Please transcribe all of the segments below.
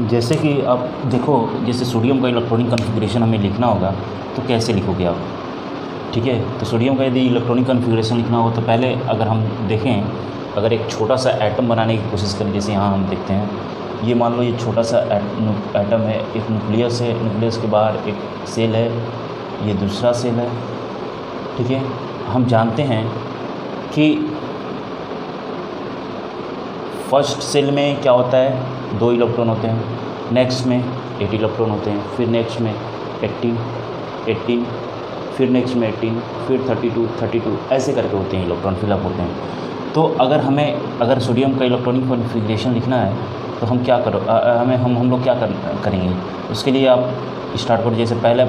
जैसे कि आप देखो, जैसे सोडियम का इलेक्ट्रॉनिक कॉन्फ़िगरेशन हमें लिखना होगा तो कैसे लिखोगे आप? ठीक है, तो सोडियम का यदि इलेक्ट्रॉनिक कॉन्फ़िगरेशन लिखना हो तो पहले अगर हम देखें, अगर एक छोटा सा एटम बनाने की कोशिश करें, जैसे यहाँ हम देखते हैं, ये मान लो ये छोटा सा एटम है, एक न्यूक्लियस है, न्यूक्लियस के बाहर एक सेल है, ये दूसरा सेल है। ठीक है, हम जानते हैं कि फर्स्ट सेल में क्या होता है, 2 इलेक्ट्रॉन होते हैं, नेक्स्ट में 8 इलेक्ट्रॉन होते हैं, फिर नेक्स्ट में 18, फिर नेक्स्ट में 18, फिर 32, ऐसे करके होते हैं, इलेक्ट्रॉन फिलअप होते हैं। तो अगर सोडियम का इलेक्ट्रॉनिक कॉन्फ़िगरेशन लिखना है तो हम क्या हम लोग क्या करेंगे? उसके लिए आप स्टार्ट करो, जैसे पहले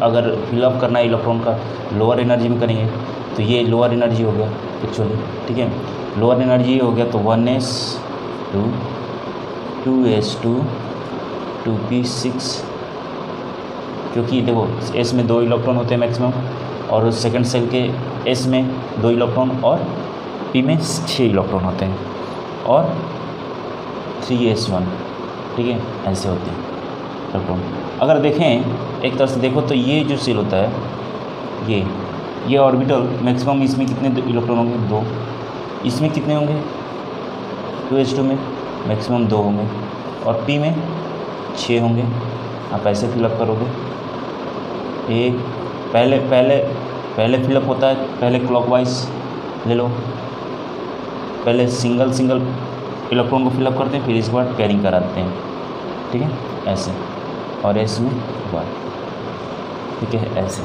अगर फिलअप करना है इलेक्ट्रॉन का लोअर एनर्जी में करेंगे तो ये लोअर एनर्जी हो गया एक्चुअली। ठीक है, लोअर एनर्जी हो गया तो 1s2 2s2 2p6, क्योंकि देखो s में 2 इलेक्ट्रॉन होते हैं मैक्सिमम, और सेकंड सेल के s में 2 इलेक्ट्रॉन और p में 6 इलेक्ट्रॉन होते हैं, और 3s1। ठीक है, ऐसे होते हैं इलेक्ट्रॉन। अगर देखें एक तरह से देखो तो ये जो सेल होता है, ये ऑर्बिटल मैक्सिमम, इसमें कितने इलेक्ट्रॉन होंगे? 2। इसमें कितने होंगे? 2s2 में मैक्सिमम 2 होंगे, और p में 6 होंगे। आप ऐसे फिलअप करोगे, एक पहले फिलअप होता है, पहले क्लॉकवाइज ले लो, पहले सिंगल इलेक्ट्रॉन को फिलअप करते हैं, फिर इसके बाद पेयरिंग कराते हैं। ठीक है, ऐसे, और ऐसे में 1। ठीक है, ऐसे।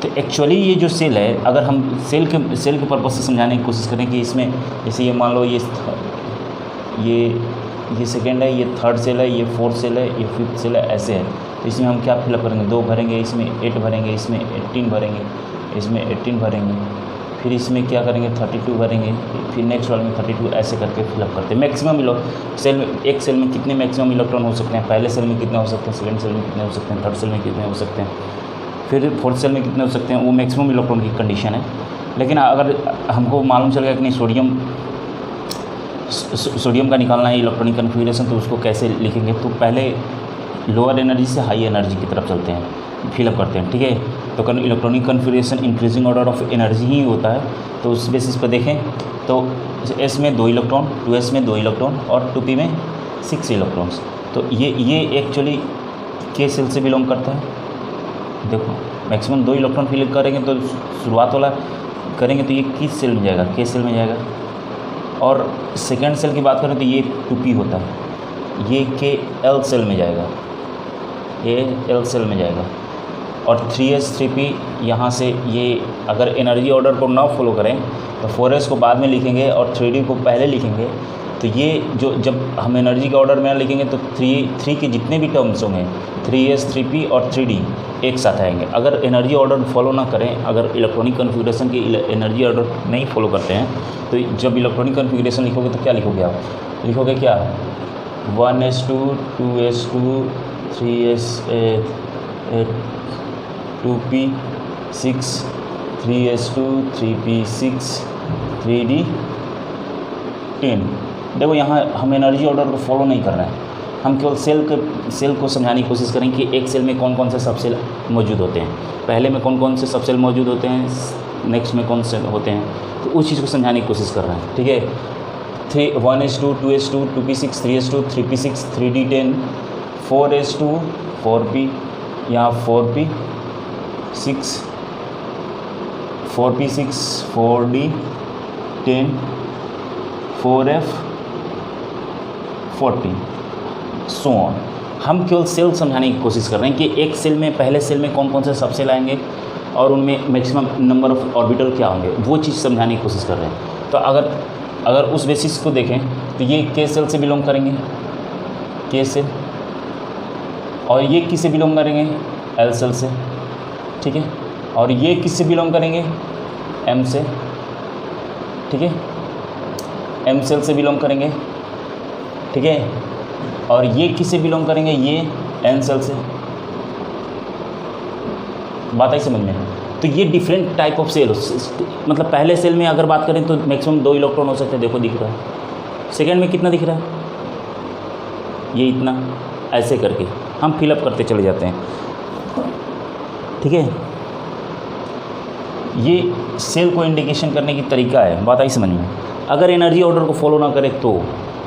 तो एक्चुअली ये जो सेल है, अगर हम सेल के पर्पज़ से समझाने की कोशिश करें कि इसमें जैसे ये मान लो ये सेकेंड है, ये थर्ड सेल है, ये फोर्थ सेल है, ये फिफ्थ सेल है, ऐसे है। तो इसमें हम क्या फिलअप करेंगे? 2 भरेंगे, इसमें 8 भरेंगे, इसमें 18 भरेंगे, इसमें 18 भरेंगे, फिर इसमें क्या करेंगे? 32 भरेंगे, फिर नेक्स्ट वाले में 32, ऐसे करके फिलअप करते हैं। मैक्सिमम सेल में, एक सेल में कितने मैक्सिमम इलेक्ट्रॉन हो सकते हैं? पहले सेल में कितने हो सकते हैं, सेकंड सेल में कितने हो सकते हैं, थर्ड सेल में कितने हो सकते हैं, फिर फोर्थ सेल में कितने हो सकते हैं, वो मैक्सिमम इलेक्ट्रॉन की कंडीशन है। लेकिन अगर हमको मालूम चल गया कि नहीं सोडियम का निकालना है इलेक्ट्रॉनिक कॉन्फ़िगरेशन, तो उसको कैसे लिखेंगे? तो पहले लोअर एनर्जी से हाई एनर्जी की तरफ चलते हैं, फिलअप करते हैं। ठीक है, तो electronic configuration increasing order of energy ही होता है। तो उस बेसिस पर देखें तो s में 2 इलेक्ट्रॉन, 2s में 2 इलेक्ट्रॉन, और 2p में 6 इलेक्ट्रॉन्स। तो ये एक्चुअली के सेल से बिलोंग करता है। देखो मैक्सिमम 2 इलेक्ट्रॉन फिल करेंगे तो शुरुआत वाला करेंगे तो ये किस सेल में जाएगा? के सेल में जाएगा। और सेकेंड सेल की बात करें तो ये 2p होता है, ये के एल सेल में जाएगा, ये एल सेल में जाएगा। और 3s 3p यहाँ से, ये अगर एनर्जी ऑर्डर को ना फॉलो करें तो 4s को बाद में लिखेंगे और 3d को पहले लिखेंगे। तो ये जब हम एनर्जी के ऑर्डर में लिखेंगे तो 3 के जितने भी टर्म्स होंगे, 3s 3p और 3d एक साथ आएंगे। अगर एनर्जी ऑर्डर फॉलो ना करें, अगर इलेक्ट्रॉनिक कॉन्फ़िगरेशन की एनर्जी ऑर्डर नहीं फॉलो करते हैं, तो जब इलेक्ट्रॉनिक कॉन्फ़िगरेशन लिखोगे तो क्या लिखोगे आप? लिखोगे क्या? 1s2 2s2 2p6 3s2 3p6 3d 10। देखो यहाँ हम एनर्जी ऑर्डर को फॉलो नहीं कर रहे हैं, हम केवल सेल को समझाने की कोशिश करें कि एक सेल में कौन कौन से सब सेल मौजूद होते हैं, पहले में कौन कौन से सब सेल मौजूद होते हैं, नेक्स्ट में कौन से होते हैं। तो उस चीज़ को समझाने की कोशिश कर रहे हैं। ठीक है, 1s2 2s2 2p6 3s2 3p6 3d10 4s2 4p, यहाँ 4p 6 4p6 4d 10 4f 40 so on. हम केवल सेल समझाने की कोशिश कर रहे हैं कि एक सेल में, पहले सेल में कौन कौन से सब सेल आएंगे और उनमें मैक्सिमम नंबर ऑफ ऑर्बिटल क्या होंगे, वो चीज़ समझाने की कोशिश कर रहे हैं। तो अगर उस बेसिस को देखें तो ये के सेल से बिलोंग करेंगे, के सेल, और ये किससे बिलोंग करेंगे? एल सेल से। ठीक है, और ये किससे बिलोंग करेंगे? एम से। ठीक है, एम सेल से बिलोंग करेंगे। ठीक है, और ये किससे बिलोंग करेंगे? ये एन सेल से। बात आई समझ में? तो ये डिफरेंट टाइप ऑफ सेल, मतलब पहले सेल में अगर बात करें तो मैक्सिमम 2 इलेक्ट्रॉन हो सकते हैं। देखो दिख रहा है। सेकेंड में कितना दिख रहा है? ये इतना, ऐसे करके हम फिलअप करते चले जाते हैं। ठीक है, ये सेल को इंडिकेशन करने की तरीका है, बात आई समझ में। अगर एनर्जी ऑर्डर को फॉलो ना करें तो,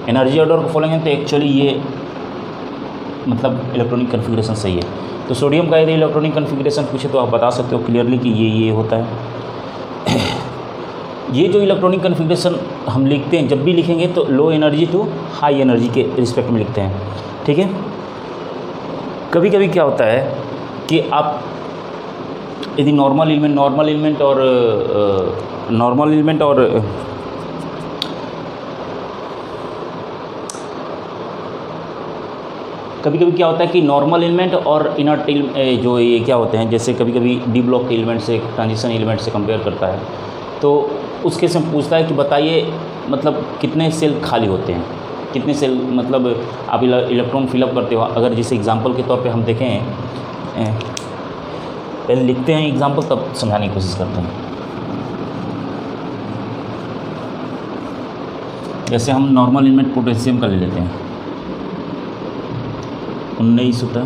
एनर्जी ऑर्डर को फॉलो करें तो एक्चुअली ये मतलब इलेक्ट्रॉनिक कन्फिग्रेशन सही है। तो सोडियम का यदि इलेक्ट्रॉनिक कन्फिग्रेशन पूछे तो आप बता सकते हो क्लियरली कि ये होता है। ये जो इलेक्ट्रॉनिक कन्फिग्रेशन हम लिखते हैं, जब भी लिखेंगे तो low energy to high energy के रिस्पेक्ट में लिखते हैं। ठीक है, कभी कभी क्या होता है कि आप यदि नॉर्मल एलिमेंट और कभी कभी क्या होता है कि नॉर्मल एलिमेंट और इनर्ट जो ये क्या होते हैं, जैसे कभी कभी डी ब्लॉक के एलिमेंट से ट्रांजिशन एलिमेंट से कंपेयर करता है, तो उस केस में पूछता है कि बताइए मतलब कितने सेल खाली होते हैं, कितने सेल मतलब आप इलेक्ट्रॉन फिलअप करते हो। अगर जैसे एग्जांपल के तौर पे हम देखें, पहले लिखते हैं एग्जांपल तब समझाने की कोशिश करते हैं। जैसे हम नॉर्मल एलिमेंट पोटेशियम का ले लेते हैं, 19 होता है,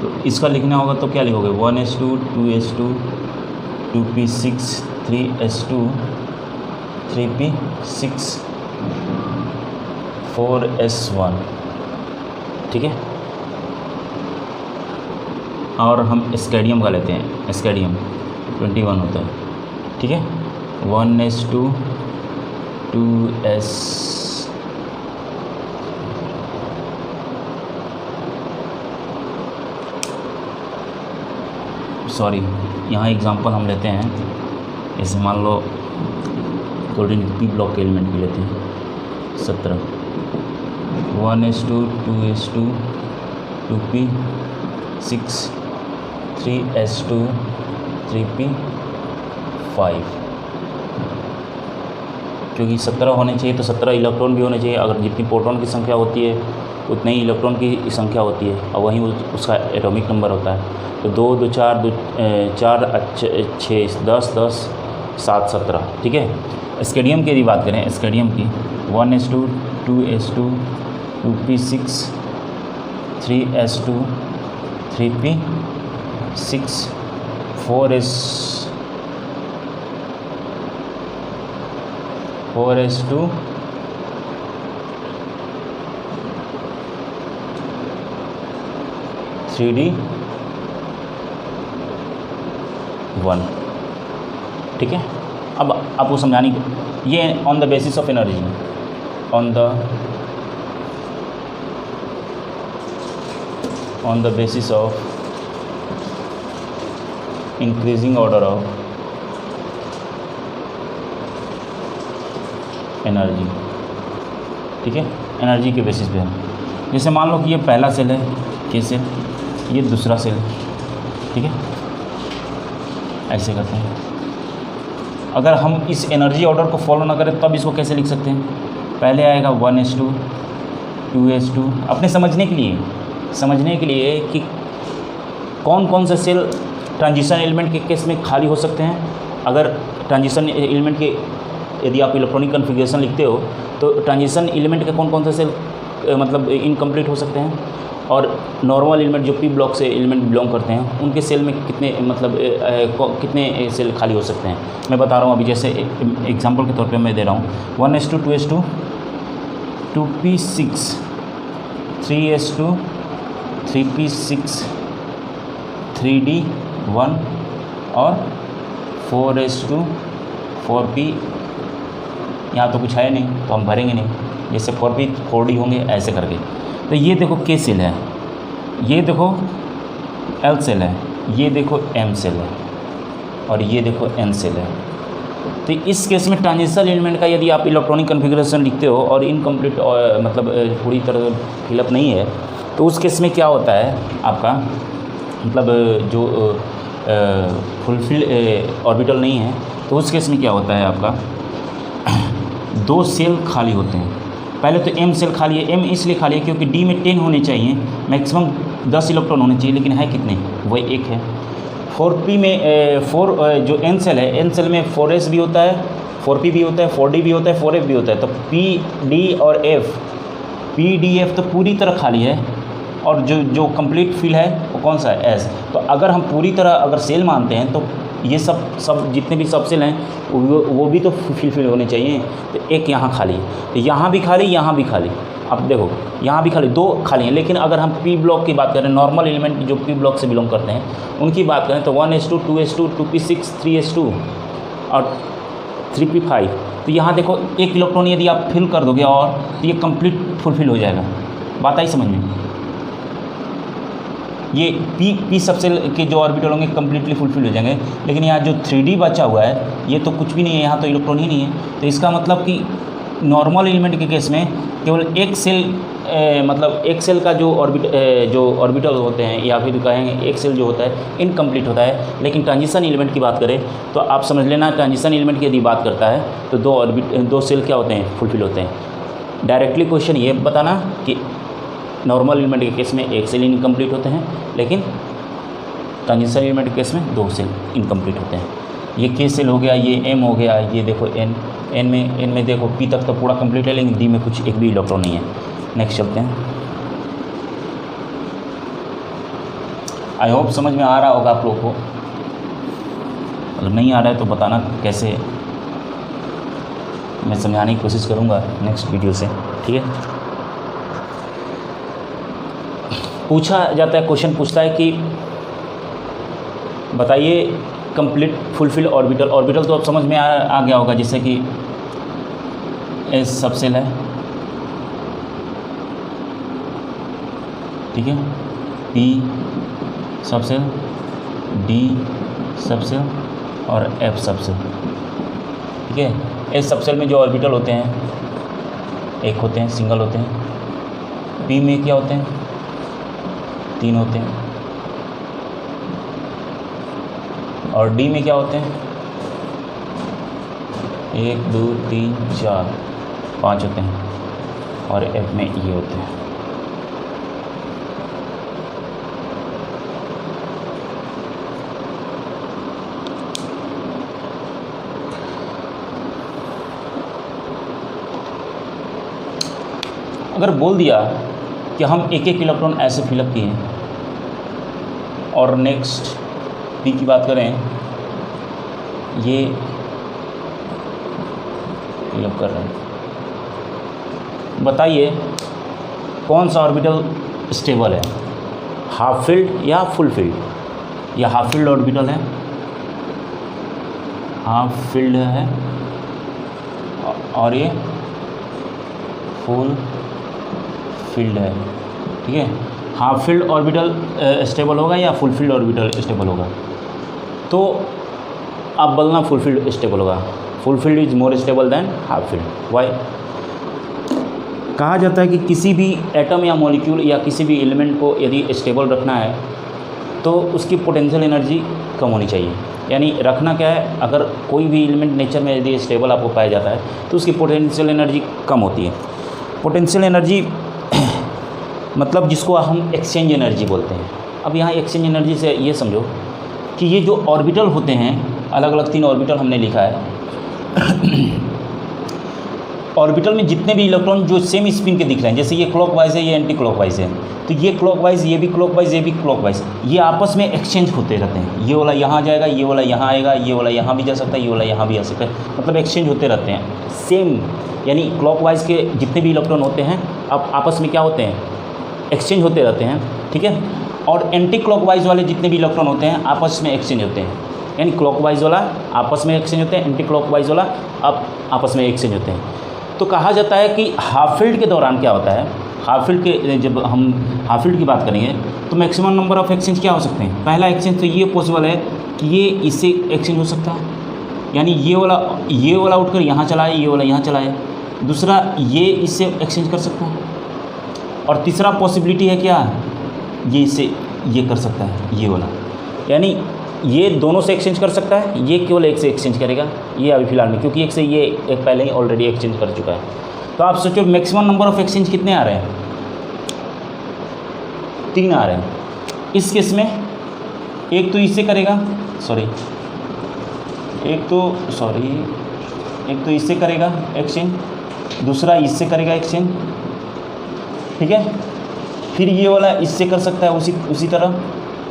तो इसका लिखना होगा तो क्या लिखोगे, 1s2 2s2 2p6 3s2 3p6 4s1। ठीक है, और हम स्कैडियम का लेते हैं, स्कैडियम 21 होता है। ठीक है, 1s2 2s सॉरी यहाँ एग्जांपल हम लेते हैं, जैसे मान लो गोल्डन पी ब्लॉक के एलिमेंट भी लेते हैं 17, 1s2 2s2 2p6 3s2 3p5, क्योंकि 17 होने चाहिए तो 17 इलेक्ट्रॉन भी होने चाहिए। अगर जितनी प्रोटॉन की संख्या होती है उतनी ही इलेक्ट्रॉन की संख्या होती है, और वहीं उसका एटॉमिक नंबर होता है। तो 2 2 4 2 4 6 10 10 7 17। ठीक है, स्कैडियम की यदि बात करें, स्कैडियम की 1s2 2s2 2p6 3s2 3p6 4s2 3d1। ठीक है, अब आपको समझाने की, ये on the basis of energy, on the basis of increasing order of energy. ठीक है, एनर्जी के बेसिस पे हम, जैसे मान लो कि ये पहला सेल है, के सेल, ये दूसरा सेल। ठीक है, ऐसे करते हैं। अगर हम इस एनर्जी ऑर्डर को फॉलो ना करें तब इसको कैसे लिख सकते हैं, पहले आएगा 1s2 2s2, अपने समझने के लिए कि कौन कौन से सेल ट्रांजिशन एलिमेंट के केस में खाली हो सकते हैं। अगर ट्रांजिशन एलिमेंट के यदि आप इलेक्ट्रॉनिक कन्फिग्रेशन लिखते हो तो ट्रांजिशन एलिमेंट के कौन कौन से सेल मतलब इनकम्प्लीट हो सकते हैं, और नॉर्मल एलिमेंट जो पी ब्लॉक से एलिमेंट बिलोंग करते हैं उनके सेल में कितने मतलब कितने सेल खाली हो सकते हैं, मैं बता रहा हूँ अभी। जैसे एग्जांपल के तौर पे मैं दे रहा हूँ 1s2 2s2 2p6 3s2 3p6 3d1 और 4s2 4p, यहाँ तो कुछ है नहीं तो हम भरेंगे नहीं, जैसे 4p 4d होंगे ऐसे करके। तो ये देखो के सेल है, ये देखो एल सेल है, ये देखो एम सेल है, और ये देखो एन सेल है। तो इस केस में ट्रांजिशन एलिमेंट का यदि आप इलेक्ट्रॉनिक कन्फिग्रेशन लिखते हो और इनकम्प्लीट मतलब पूरी तरह फिलअप नहीं है, तो उस केस में क्या होता है आपका मतलब जो फुलफिल ऑर्बिटल नहीं है, तो उस केस में क्या होता है आपका 2 सेल खाली होते हैं। पहले तो एम सेल खाली है, एम इसलिए खाली है क्योंकि डी में 10 होने चाहिए, मैक्सिमम 10 इलेक्ट्रॉन होने चाहिए, लेकिन है कितने, वही 1 है। 4p में 4 जो एन सेल है, एन सेल में 4s भी होता है, 4p भी होता है, 4d भी होता है, 4f भी होता है। तो p, d और f PDF तो पूरी तरह खाली है, और जो कंप्लीट फिल है वो कौन सा है, एस। तो अगर हम पूरी तरह अगर सेल मानते हैं तो ये सब जितने भी सब सेल हैं वो भी तो फिल होने चाहिए। तो एक यहाँ खाली है, तो यहाँ भी खाली, यहाँ भी खाली। अब देखो यहाँ भी खाली, 2 खाली हैं। लेकिन अगर हम P ब्लॉक की बात करें, नॉर्मल एलिमेंट जो P ब्लॉक से बिलोंग करते हैं उनकी बात करें, तो 1s2, 2s2, 2p6, 3s2 और 3p5। तो यहाँ देखो एक इलेक्ट्रॉन यदि आप फिल कर दोगे और तो ये कंप्लीट फुलफिल हो जाएगा। बात आई समझ में? ये P सबसेल के जो ऑर्बिटल होंगे कम्प्लीटली फुलफिल हो जाएंगे। लेकिन यहाँ जो 3D बचा हुआ है ये तो कुछ भी नहीं है, यहाँ तो इलेक्ट्रॉन ही नहीं है। तो इसका मतलब कि नॉर्मल एलिमेंट के केस में केवल एक सेल मतलब एक सेल का जो ऑर्बिटल होते हैं, या फिर कहेंगे एक सेल जो होता है इनकम्प्लीट होता है। लेकिन ट्रांजिशन एलिमेंट की बात करें तो आप समझ लेना, ट्रांजिशन एलिमेंट की यदि बात करता है तो 2 सेल क्या होते हैं, फुलफिल होते हैं। डायरेक्टली क्वेश्चन ये बताना कि नॉर्मल एलिमेंट के केस में एक सेल इनकम्प्लीट होते हैं, लेकिन ट्रांजिशन एलिमेंट के केस में 2 सेल इनकम्प्लीट होते हैं। ये K सेल हो गया, ये M हो गया, ये देखो N में देखो P तक तो पूरा कंप्लीट है, लेकिन D में कुछ एक भी इलेक्ट्रॉन नहीं है। नेक्स्ट चलते हैं। आई होप समझ में आ रहा होगा आप लोगों को। अगर नहीं आ रहा है तो बताना कैसे, मैं समझाने की कोशिश करूँगा नेक्स्ट वीडियो से, ठीक है। पूछा जाता है, क्वेश्चन पूछता है कि बताइए कंप्लीट फुलफिल ऑर्बिटल तो अब समझ में आ गया होगा, जैसे कि S सबसेल है, ठीक है, P सबसेल, D सबसेल और F सबसेल, ठीक है। S सबसेल में जो ऑर्बिटल होते हैं एक होते हैं, सिंगल होते हैं। P में क्या होते हैं, 3 होते हैं। और D में क्या होते हैं, 1 2 3 4 5 होते हैं। और F में ये होते हैं। अगर बोल दिया कि हम एक इलेक्ट्रॉन ऐसे फिलअप किए, और नेक्स्ट P की बात करें, ये फिलअप कर रहे हैं, बताइए कौन सा ऑर्बिटल स्टेबल है, हाफ फील्ड या फुल फील्ड। या हाफ फील्ड ऑर्बिटल है, हाफ फील्ड है, और ये फुल फील्ड है, ठीक है। हाफ फील्ड ऑर्बिटल स्टेबल होगा या फुल फील्ड ऑर्बिटल स्टेबल होगा? तो आप बोलना फुल फील्ड स्टेबल होगा। Full field is more stable than half field. Why? कहा जाता है कि किसी भी एटम या मॉलिक्यूल या किसी भी एलिमेंट को यदि स्टेबल रखना है तो उसकी पोटेंशियल एनर्जी कम होनी चाहिए। यानी रखना क्या है, अगर कोई भी एलिमेंट नेचर में यदि स्टेबल आपको पाया जाता है तो उसकी पोटेंशियल एनर्जी कम होती है। पोटेंशियल एनर्जी मतलब जिसको हम एक्सचेंज एनर्जी बोलते हैं। अब यहाँ एक्सचेंज एनर्जी से ये समझो कि ये जो ऑर्बिटल होते हैं, अलग अलग 3 ऑर्बिटल हमने लिखा है। ऑर्बिटल में जितने भी इलेक्ट्रॉन जो सेम स्पिन के दिख रहे हैं, जैसे ये क्लॉकवाइज है, ये एंटी क्लॉकवाइज है, तो ये क्लॉकवाइज, ये भी क्लॉकवाइज, ये भी क्लॉकवाइज, ये आपस में एक्सचेंज होते रहते हैं। ये वाला यहाँ जाएगा, ये वाला यहाँ आएगा, ये वाला यहाँ भी जा सकता है, ये वाला यहाँ भी आ सकता है, मतलब एक्सचेंज होते रहते हैं सेम। यानी क्लॉकवाइज के जितने भी इलेक्ट्रॉन होते हैं अब आपस में क्या होते हैं, एक्सचेंज होते रहते हैं, ठीक है। और एंटी क्लॉकवाइज वाले जितने भी इलेक्ट्रॉन होते हैं आपस में एक्सचेंज होते हैं। यानी क्लॉकवाइज वाला आपस में एक्सचेंज होते हैं, एंटी क्लॉकवाइज वाला आपस में एक्सचेंज होते हैं। तो कहा जाता है कि हाफ फील्ड के दौरान क्या होता है, हाफ फील्ड के जब हम हाफ फील्ड की बात करेंगे तो मैक्सिमम नंबर ऑफ एक्सचेंज क्या हो सकते हैं। पहला एक्सचेंज तो ये पॉसिबल है कि ये इससे एक्सचेंज हो सकता है, यानी ये वाला उठकर यहाँ चला है, ये वाला यहाँ चला है। दूसरा ये इससे एक्सचेंज कर सकता है। और तीसरा पॉसिबिलिटी है क्या, ये इससे ये कर सकता है, ये वाला, यानी ये दोनों से एक्सचेंज कर सकता है, ये केवल एक से एक्सचेंज करेगा, ये अभी फिलहाल में, क्योंकि एक से ये एक पहले ही ऑलरेडी एक्सचेंज कर चुका है। तो आप सोचो मैक्सिमम नंबर ऑफ एक्सचेंज कितने आ रहे हैं, 3 आ रहे हैं। इस केस में एक तो इससे करेगा, एक तो इससे करेगा एक्सचेंज, दूसरा इससे करेगा एक्सचेंज, ठीक है। फिर ये वाला इससे कर सकता है उसी तरह।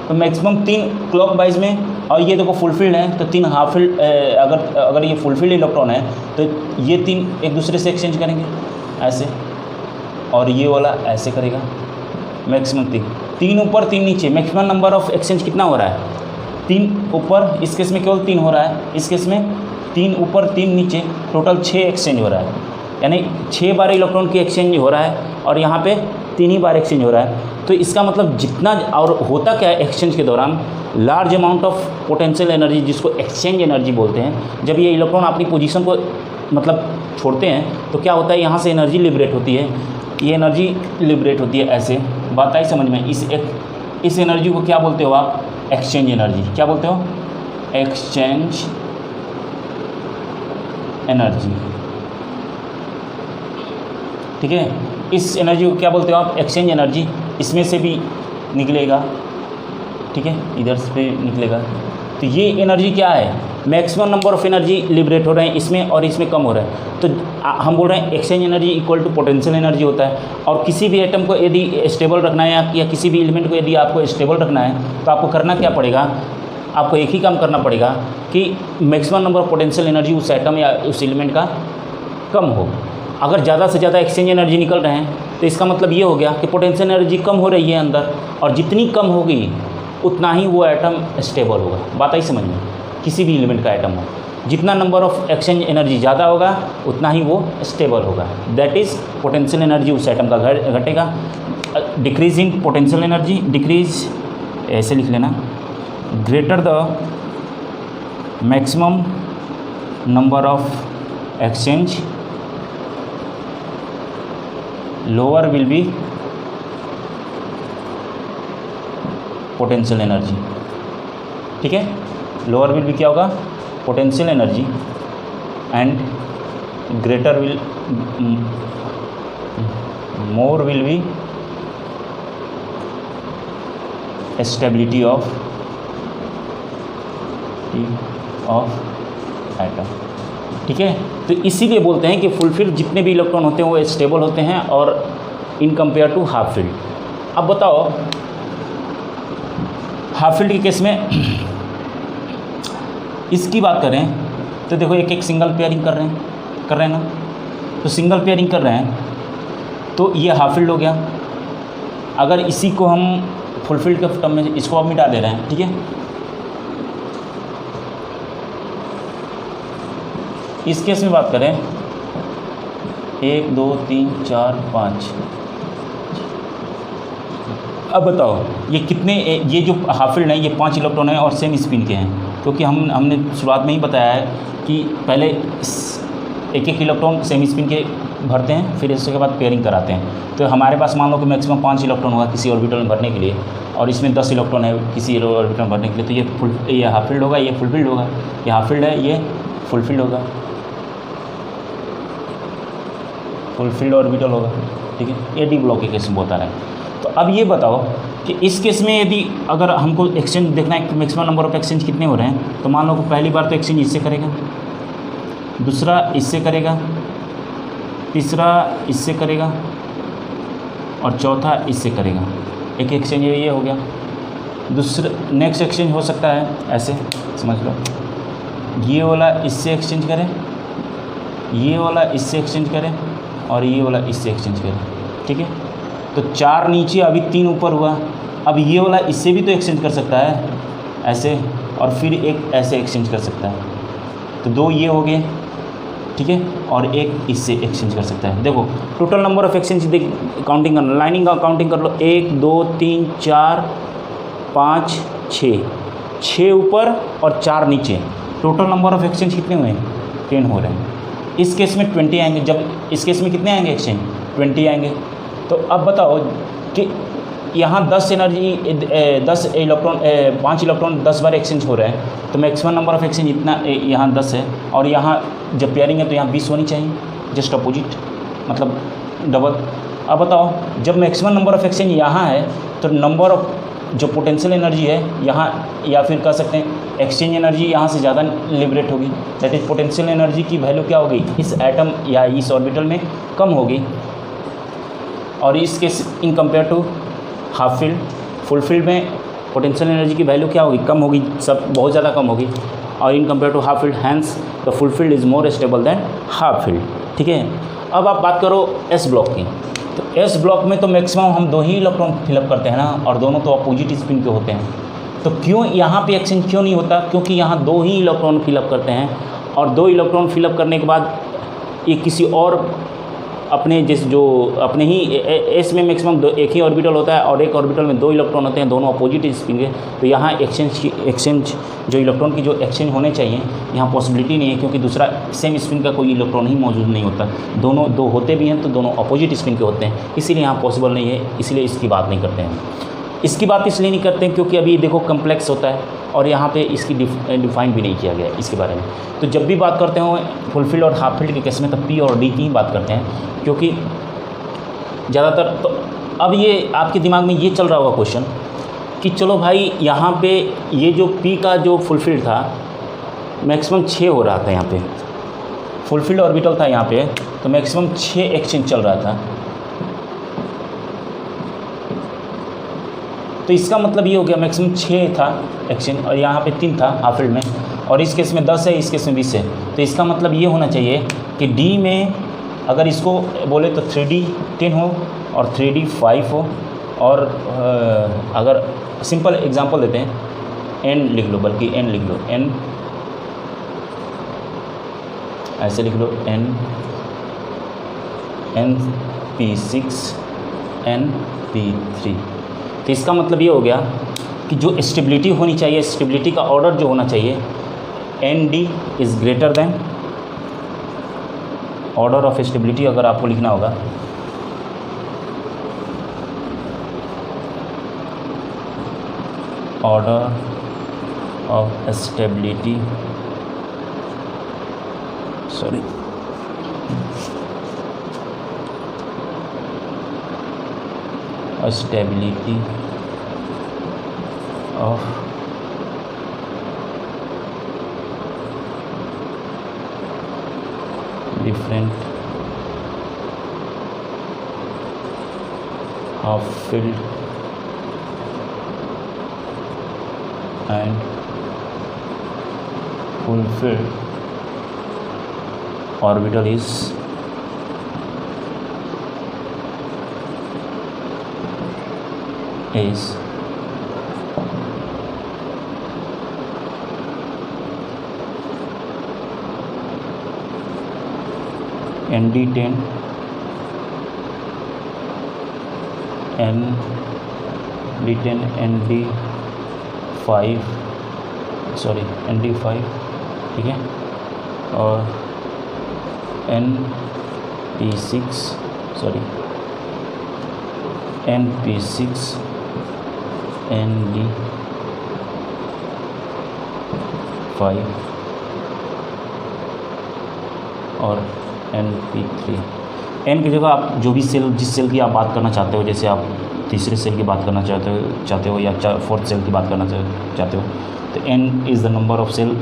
तो मैक्सिमम 3 क्लॉकवाइज में, और ये देखो फुलफिल्ड है तो 3 हाफ फील्ड, अगर ये फुलफिल्ड इलेक्ट्रॉन है तो ये 3 एक दूसरे से एक्सचेंज करेंगे ऐसे, और ये वाला ऐसे करेगा। मैक्सिमम 3 ऊपर 3 नीचे, मैक्सिमम नंबर ऑफ एक्सचेंज कितना हो रहा है? 3 ऊपर, इस केस में केवल 3 हो रहा है, इस केस में 3 ऊपर 3 नीचे, टोटल 6 एक्सचेंज हो रहा है। यानी 6 बार इलेक्ट्रॉन की एक्सचेंज हो रहा है और यहाँ पे 3 ही बार एक्सचेंज हो रहा है। तो इसका मतलब जितना, और होता क्या है एक्सचेंज के दौरान, large amount of potential energy, जिसको एक्सचेंज एनर्जी बोलते हैं, जब ये इलेक्ट्रॉन अपनी पोजीशन को मतलब छोड़ते हैं तो क्या होता है, यहाँ से एनर्जी लिबरेट होती है। ये एनर्जी लिबरेट होती है ऐसे, बात आई समझ में। इस एनर्जी को क्या बोलते हो आप? Exchange energy. क्या बोलते हो? एक्सचेंज एनर्जी, ठीक है। इस एनर्जी को क्या बोलते हो आप? Exchange energy. इसमें से भी निकलेगा, ठीक है, इधर से निकलेगा। तो ये एनर्जी क्या है? Maximum number of energy liberate हो रहे हैं इसमें, और इसमें कम हो रहा है। तो हम बोल रहे हैं exchange energy equal to potential energy होता है। और किसी भी एटम को यदि स्टेबल रखना है या किसी भी एलिमेंट को यदि आपको स्टेबल रखना है तो आपको करना क्या पड़ेगा? आपको एक ही काम करना पड़ेगा कि maximum number of potential energy उस एटम या उस एलिमेंट का कम हो। अगर ज़्यादा से ज़्यादा एक्सचेंज एनर्जी निकल रहे हैं तो इसका मतलब ये हो गया कि पोटेंशियल एनर्जी कम हो रही है अंदर, और जितनी कम होगी उतना ही वो एटम स्टेबल होगा। बात आई समझ में? किसी भी एलिमेंट का एटम हो, जितना नंबर ऑफ एक्सचेंज एनर्जी ज़्यादा होगा उतना ही वो स्टेबल होगा। दैट इज़ पोटेंशियल एनर्जी उस एटम का घटेगा। डिक्रीजिंग पोटेंशियल एनर्जी, डिक्रीज ऐसे लिख लेना, greater the maximum number of exchange, lower will be potential energy, ठीक है। लोअर विल भी क्या होगा? Potential energy, and greater will, more will be stability of atom, ठीक है। तो इसीलिए बोलते हैं कि फुलफिल्ड जितने भी इलेक्ट्रॉन होते हैं वो स्टेबल होते हैं और in compare to half field. अब बताओ हाफ फील्ड के केस में इसकी बात करें तो देखो एक सिंगल पेयरिंग कर रहे हैं ना, तो सिंगल पेयरिंग कर रहे हैं तो ये हाफ फील्ड हो गया। अगर इसी को हम फुलफिल्ड के टर्म में इसको अब मिटा दे रहे हैं, ठीक है। इस केस में बात करें 1 2 3 4 5, अब बताओ ये कितने, ये जो हाफ फील्ड है ये 5 इलेक्ट्रॉन है और सेम स्पिन के हैं, क्योंकि हमने शुरुआत में ही बताया है कि पहले एक इलेक्ट्रॉन सेम स्पिन के भरते हैं, फिर इसके बाद पेयरिंग कराते हैं। तो हमारे पास मान लो कि मैक्सिमम 5 इलेक्ट्रॉन होगा किसी ऑर्बिटल में भरने के लिए, और इसमें 10 इलेक्ट्रॉन है किसी ऑर्बिटल में भरने के लिए, तो ये हाफ फील्ड होगा, ये फुलफिल्ड होगा। ये हाफ फील्ड है, ये फुलफिल्ड होगा, फुलफिल्ड ऑर्बिटल होगा, ठीक है। ये डी ब्लॉक के केस में बता रहा है। तो अब ये बताओ कि इस केस में यदि अगर हमको एक्सचेंज देखना है कि मैक्सिमम नंबर ऑफ एक्सचेंज कितने हो रहे हैं, तो मान लो कि पहली बार तो एक्सचेंज इससे करेगा, दूसरा इससे करेगा, तीसरा इससे करेगा, और चौथा इससे करेगा। एक एक्सचेंज ये हो गया। दूसरा नेक्स्ट एक्सचेंज हो सकता है ऐसे, समझ लो, ये वाला इससे एक्सचेंज करें, ये वाला इससे एक्सचेंज करें, और ये वाला इससे एक्सचेंज करें, ठीक है। तो 4 नीचे, अभी 3 ऊपर हुआ। अब ये वाला इससे भी तो एक्सचेंज कर सकता है ऐसे, और फिर एक ऐसे एक्सचेंज कर सकता है। तो 2 ये हो गए, ठीक है, और एक इससे एक्सचेंज कर सकता है। देखो total number of exchange counting करना, लाइनिंग का काउंटिंग कर लो, 1 2 3 4 5 6 ऊपर और 4 नीचे। टोटल नंबर ऑफ एक्सचेंज कितने हुए? 10 हो रहे हैं। इस केस में 20 आएंगे। जब इस केस में कितने आएंगे एक्सचेंज? 20 आएंगे। तो अब बताओ कि यहाँ 10 एनर्जी 10 इलेक्ट्रॉन 5 इलेक्ट्रॉन 10 बार एक्सचेंज हो रहे हैं, तो मैक्सिमम नंबर ऑफ एक्सचेंज इतना यहाँ 10 है, और यहाँ जब पेयरिंग है तो यहाँ 20 होनी चाहिए, जस्ट अपोजिट, मतलब डबल। अब बताओ जब मैक्सिमम नंबर ऑफ एक्सचेंज यहाँ है तो नंबर ऑफ जो पोटेंशियल एनर्जी है यहाँ, या फिर कह सकते हैं एक्सचेंज एनर्जी यहाँ से ज़्यादा लिबरेट होगी। दैट इज पोटेंशियल एनर्जी की वैल्यू क्या होगी? इस एटम या इस ऑर्बिटल में कम होगी, और इस case in compare to half field, full field में पोटेंशियल एनर्जी की वैल्यू क्या होगी, कम होगी, सब बहुत ज़्यादा कम होगी, और in compare to half field, hence the full field is more stable than half field. ठीक है, अब आप बात करो एस ब्लॉक की, तो एस ब्लॉक में तो मैक्सिमम हम 2 ही इलेक्ट्रॉन फिलअप करते हैं ना, और दोनों तो अपोजिट स्पिन के होते हैं। तो क्यों यहाँ पे एक्सचेंज क्यों नहीं होता, क्योंकि यहाँ 2 ही इलेक्ट्रॉन फिलअप करते हैं, और 2 इलेक्ट्रॉन फिलअप करने के बाद ये किसी और अपने जिस जो अपने ही एस में मैक्सिमम एक ही ऑर्बिटल होता है, और एक ऑर्बिटल में 2 इलेक्ट्रॉन होते हैं, दोनों अपोजिट स्पिन के। तो यहाँ एक्सचेंज जो इलेक्ट्रॉन की जो एक्सचेंज होने चाहिए, यहाँ पॉसिबिलिटी नहीं है, क्योंकि दूसरा सेम स्पिन का कोई इलेक्ट्रॉन ही मौजूद नहीं होता। दोनों 2 होते भी हैं तो दोनों अपोजिट स्पिन के होते हैं, इसीलिए यहाँ पॉसिबल नहीं है, इसलिए इसकी बात नहीं करते हैं। इसकी बात इसलिए नहीं करते हैं क्योंकि अभी देखो कम्प्लेक्स होता है, और यहाँ पे इसकी डिफाइन भी नहीं किया गया है इसके बारे में। तो जब भी बात करते हो फुल फील्ड और हाफ फील्ड के केस में, तो पी और डी की ही बात करते हैं, क्योंकि ज़्यादातर। तो अब ये आपके दिमाग में ये चल रहा होगा क्वेश्चन कि चलो भाई, यहाँ पे ये जो पी का जो फुल फील्ड था मैक्सिमम 6 हो रहा था, यहाँ पे फुल फील्ड ऑर्बिटल था यहाँ पे, तो मैक्सिमम 6 एक्सचेंज चल रहा था। तो इसका मतलब ये हो गया मैक्सिमम 6 था एक्सचेंज, और यहाँ पे 3 था हाफ फील्ड में, और इस केस में 10 है, इस केस में 20 है। तो इसका मतलब ये होना चाहिए कि डी में अगर इसको बोले तो 3D 10 हो और 3D 5 हो, और अगर सिंपल एग्जांपल देते हैं, n लिख लो, बल्कि n लिख लो, n ऐसे लिख लो, np6 np3। तो इसका मतलब ये हो गया कि जो स्टेबिलिटी होनी चाहिए, स्टेबिलिटी का ऑर्डर जो होना चाहिए, nd is greater than order of stability. अगर आपको लिखना होगा order of stability, sorry, stability of different half filled and full filled orbital is ND10 ND10 ND5 sorry ND5, ठीक है, और NP6 सॉरी NP6 ND5 और NP3। n की जगह आप जो भी सेल, जिस सेल की आप बात करना चाहते हो, जैसे आप तीसरे सेल की बात करना चाहते हो या 4th सेल की बात करना चाहते हो, तो n is the number of cell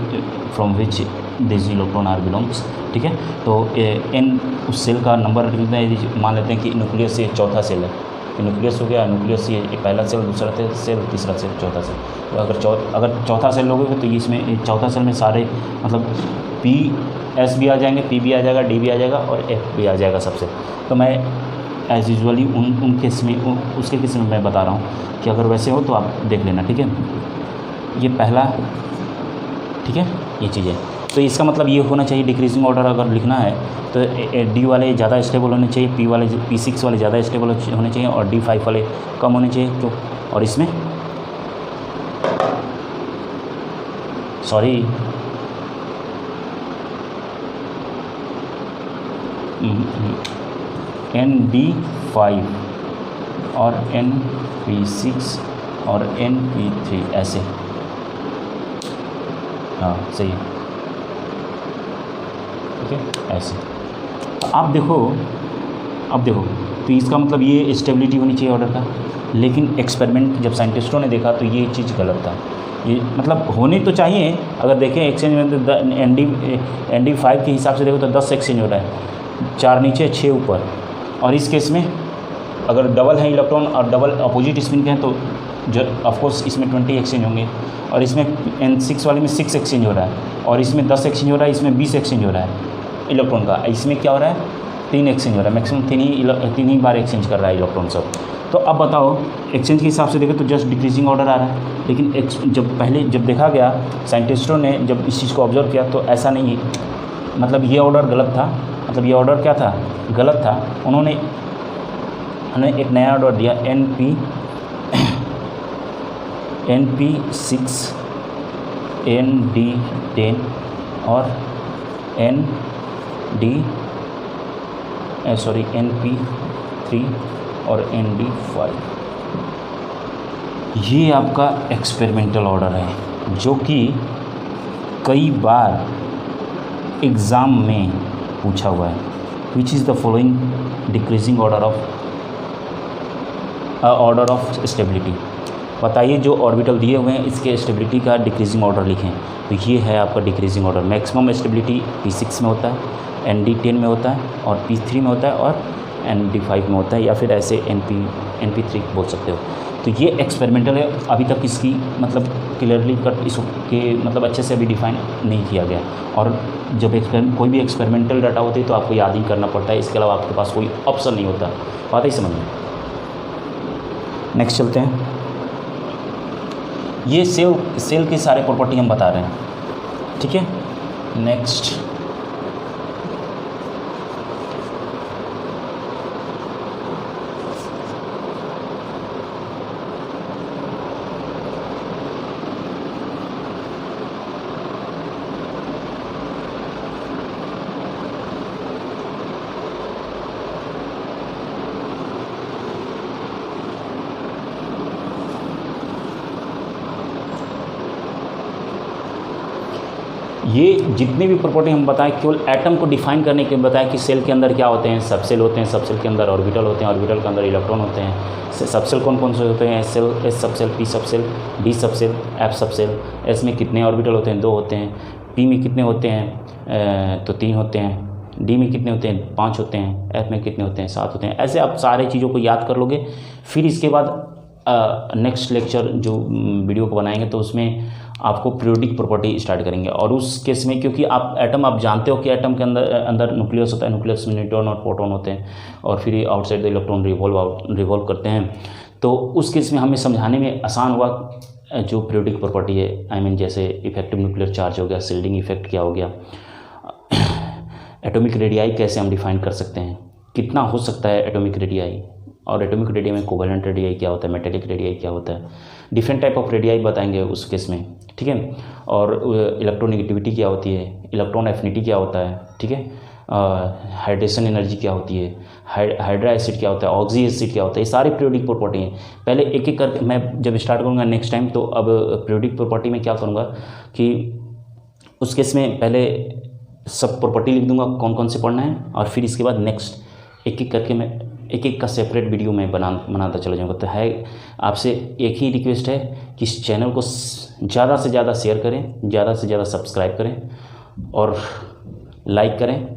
from which this electron are belongs. ठीक है, तो n उस सेल का नंबर मान लेते हैं कि न्यूक्लियस ये 4था सेल है, न्यूक्लियस हो गया, न्यूक्लियस ये पहला सेल, दूसरा सेल, तीसरा सेल, चौथा सेल। तो अगर चौथा सेल लोगे तो इसमें चौथा सेल में सारे मतलब पी एस भी आ जाएंगे, पी भी आ जाएगा, डी भी आ जाएगा और एफ भी आ जाएगा सबसे। तो मैं एज यूजुअली उन केस में उसके केस में मैं बता रहा हूँ कि अगर वैसे हो तो आप देख लेना। ठीक है, ये पहला, ठीक है, ये चीज़ है। तो इसका मतलब ये होना चाहिए, डिक्रीजिंग ऑर्डर अगर लिखना है तो डी वाले ज़्यादा स्टेबल होने चाहिए, P6 वाले ज़्यादा स्टेबल होने चाहिए और D5 वाले कम होने चाहिए। तो और इसमें सॉरी ND5 और NP6 और NP3 ऐसे, हाँ सही है, ठीक है, ऐसे। अब देखो तो इसका मतलब ये स्टेबिलिटी होनी चाहिए ऑर्डर का, लेकिन एक्सपेरिमेंट जब साइंटिस्टों ने देखा तो ये चीज़ गलत था। ये मतलब होने तो चाहिए, अगर देखें एक्सचेंज में तो ND5 के हिसाब से देखो तो 10 एक्सचेंज हो रहा है, 4 नीचे 6 ऊपर, और इस केस में अगर डबल है इलेक्ट्रॉन और डबल अपोजिट स्पिन के हैं तो जो ऑफकोर्स इसमें 20 एक्सचेंज होंगे, और इसमें N6 वाले में 6 एक्सचेंज हो रहा है, और इसमें 10 एक्सचेंज हो रहा है, इसमें 20 एक्सचेंज हो रहा है इलेक्ट्रॉन का। इसमें क्या हो रहा है, 3 एक्सचेंज हो रहा है, मैक्सिमम 3 ही बार एक्सचेंज कर रहा है इलेक्ट्रॉन सब। तो अब बताओ एक्सचेंज के हिसाब से देखें तो जस्ट डिक्रीजिंग ऑर्डर आ रहा है, लेकिन जब देखा गया साइंटिस्टों ने जब इस चीज़ को ऑब्जर्व किया तो ऐसा नहीं है, मतलब ये ऑर्डर गलत था, मतलब ये ऑर्डर क्या था, गलत था। उन्होंने एक नया ऑर्डर दिया NP6 ND10 और NP3 और ND5। ये आपका एक्सपेरिमेंटल ऑर्डर है जो कि कई बार एग्ज़ाम में पूछा हुआ है। Which is the following decreasing order of stability. बताइए जो ऑर्बिटल दिए हुए हैं इसके स्टेबिलिटी का डिक्रीजिंग ऑर्डर लिखें। तो ये है आपका decreasing order. Maximum stability P6 में होता है, ND10 में होता है और P3 में होता है और ND5 में होता है, या फिर ऐसे NP3 बोल सकते हो। तो ये एक्सपेरिमेंटल है, अभी तक इसकी मतलब क्लियरली कट इसके मतलब अच्छे से अभी डिफाइन नहीं किया गया। और जब कोई भी एक्सपेरिमेंटल डाटा होती है तो आपको याद ही करना पड़ता है, इसके अलावा आपके पास कोई ऑप्शन नहीं होता। बात ही समझ में। नेक्स्ट चलते हैं। ये सेल के सारे प्रॉपर्टी हम बता रहे हैं, ठीक है। नेक्स्ट ये जितने भी प्रॉपर्टी हम बताएं केवल एटम को डिफाइन करने के बताएं कि सेल के अंदर क्या होते हैं। सबसेल होते हैं, सबसेल के अंदर ऑर्बिटल होते हैं, ऑर्बिटल के अंदर इलेक्ट्रॉन होते हैं। सबसेल कौन कौन से होते हैं, S subshell, P subshell, D subshell, F subshell. S में कितने ऑर्बिटल होते हैं, 2 होते हैं। पी में कितने होते हैं, तो 3 होते हैं। डी में कितने होते हैं, 5 होते हैं। एफ में कितने होते हैं, 7 होते हैं। ऐसे आप सारे चीज़ों को याद कर लोगे। फिर इसके बाद नेक्स्ट लेक्चर जो वीडियो को बनाएंगे तो उसमें आपको पीरियोडिक प्रॉपर्टी स्टार्ट करेंगे। और उस केस में क्योंकि आप जानते हो कि एटम के अंदर न्यूक्लियस होता है, न्यूक्लियस में न्यूट्रॉन और प्रोटॉन होते हैं, और फिर आउटसाइड द इलेक्ट्रॉन रिवॉल्व करते हैं। तो उस केस में हमें समझाने में आसान हुआ जो पीरियोडिक प्रॉपर्टी है। आई मीन जैसे इफेक्टिव न्यूक्लियर चार्ज हो गया, शिल्डिंग इफेक्ट क्या हो गया, एटॉमिक रेडियाई कैसे हम डिफाइन कर सकते हैं, कितना हो सकता है एटॉमिक रेडियाई, और एटॉमिक रेडियाई में कोवेलेंट रेडियाई क्या होता है, मेटेलिक रेडियाई क्या होता है। डिफरेंट टाइप ऑफ रेडियाई बताएंगे उस केस में, ठीक है। और इलेक्ट्रोनेगेटिविटी क्या होती है, इलेक्ट्रॉन एफिनिटी क्या होता है, ठीक है। हाइड्रेशन एनर्जी क्या होती है, हाइड्रा एसिड क्या होता है, ऑक्सी एसिड क्या होता है। ये सारी पीरियोडिक प्रॉपर्टी हैं। पहले एक एक करके मैं जब स्टार्ट करूँगा नेक्स्ट टाइम, तो अब पीरियोडिक प्रॉपर्टी में क्या करूँगा कि उस केस में पहले सब प्रॉपर्टी लिख दूँगा कौन कौन से पढ़ना है, और फिर इसके बाद नेक्स्ट एक एक करके मैं एक एक का सेपरेट वीडियो में बनाता चला जाऊँगा। तो है आपसे एक ही रिक्वेस्ट है कि इस चैनल को ज़्यादा से ज़्यादा शेयर करें, ज़्यादा से ज़्यादा सब्सक्राइब करें और लाइक करें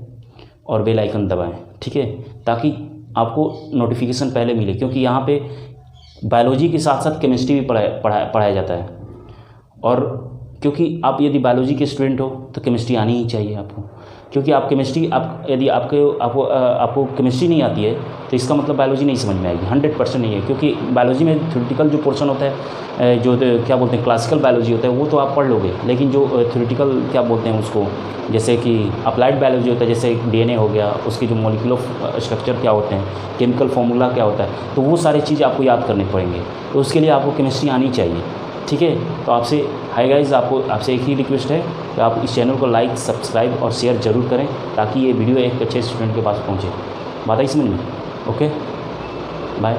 और बेल आइकन दबाएं, ठीक है, ताकि आपको नोटिफिकेशन पहले मिले। क्योंकि यहाँ पे बायोलॉजी के साथ साथ केमिस्ट्री भी पढ़ाया जाता है। और क्योंकि आप यदि बायोलॉजी के स्टूडेंट हो तो केमिस्ट्री आनी ही चाहिए आपको, क्योंकि आप केमिस्ट्री यदि आपको केमिस्ट्री नहीं आती है तो इसका मतलब बायोलॉजी नहीं समझ में आएगी। 100% नहीं है, क्योंकि बायोलॉजी में थ्योरेटिकल जो पोर्शन होता है, जो क्या बोलते हैं क्लासिकल बायोलॉजी होता है, वो तो आप पढ़ लोगे, लेकिन जो थ्योरेटिकल क्या बोलते हैं उसको, जैसे कि अप्लाइड बायोलॉजी होता है, जैसे DNA हो गया, उसकी जो मॉलिक्यूलर स्ट्रक्चर क्या होते हैं, केमिकल फॉर्मूला क्या होता है, तो वो सारी चीज़ आपको याद करनी पड़ेंगे। तो उसके लिए आपको केमिस्ट्री आनी चाहिए, ठीक है। तो आपसे हाय गाइस, आपसे एक ही रिक्वेस्ट है कि आप इस चैनल को लाइक, सब्सक्राइब और शेयर ज़रूर करें, ताकि ये वीडियो एक अच्छे स्टूडेंट के पास पहुँचे। बात आई समझ में? Okay, bye.